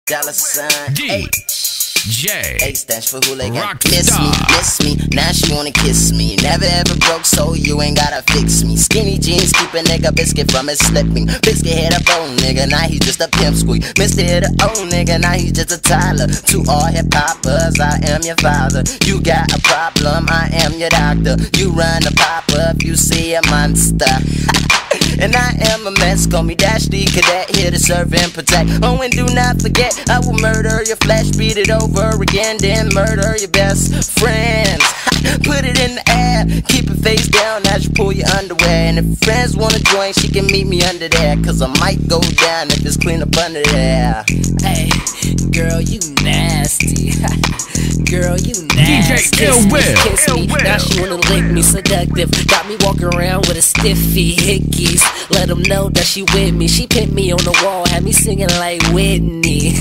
$sign DJ A stands for who they got. Rockstar. Miss me, now she wanna kiss me. Never ever broke, so you ain't gotta fix me. Skinny jeans keep a nigga biscuit from his slipping. Biscuit hit a bone nigga, now he's just a pimp squeak. Mr. hit a old nigga, now he's just a Tyler. To all hip hoppers, I am your father. You got a problem, I am your doctor. You run the pop up, you see a monster. And I am a mess, call me Dash D Cadet, here to serve and protect. Oh, and do not forget, I will murder your flesh, beat it over again, then murder your best friends. Put it in the air, keep it face down as you pull your underwear. And if friends wanna join, she can meet me under there, cause I might go down if it's clean up under there. Hey, girl, you nasty. Girl, you nasty. DJ Ill Will. Kiss me. Now she wanna lick me, seductive. Got me walking around with a stiffy hickeys. Let them know that she with me. She pinned me on the wall, had me singing like Whitney.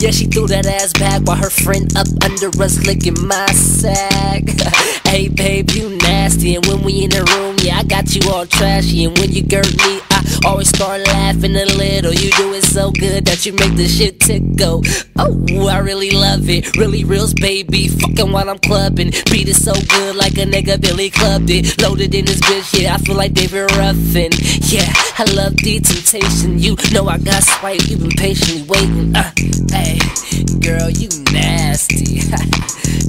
Yeah, she threw that ass back while her friend up under us licking my sack. Hey, babe, you nasty. And when we in the room, yeah, I got you all trashy. And when you girt me, I always start laughing a little. You do it so good that you make the shit tickle. Oh, I really love it. Really reals, baby. Fucking while I'm clubbing. Beat it so good like a nigga Billy clubbed it. Loaded in this bitch, yeah, I feel like David Ruffin. Yeah, I love the temptation. You know I got spite, you been patiently waiting. Hey, girl, you nasty.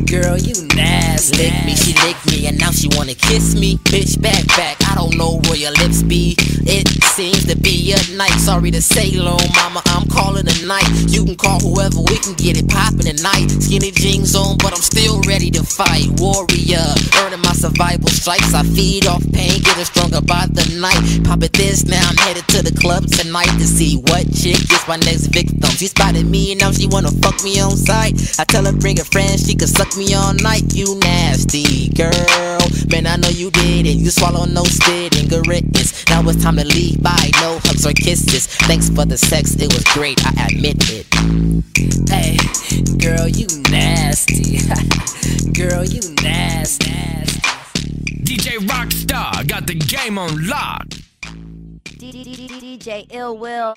Girl, you nasty. Lick me, she licked me, and now she wanna kiss me. Bitch, back, I don't know where your lips be. It seems to be a night. Sorry to say, long mama, I'm calling a night. You can call whoever, we can get it poppin' tonight. Skinny jeans on, but I'm still ready to fight. Warrior, earning my survival stripes. I feed off pain, getting stronger by the night. Pop it this, now I'm headed to the club tonight to see what chick is my next victim. She spotted me, and now she wanna fuck me on sight. I tell her bring a friend, she could suck me all night. You nasty girl, man, I know you did it. You swallow no spit and goodness. Now it's time to leave by, no hugs or kisses. Thanks for the sex, it was great, I admit it. Hey, girl, you nasty. Girl, you nasty. DJ Rockstar got the game on lock. DJ Ill Will.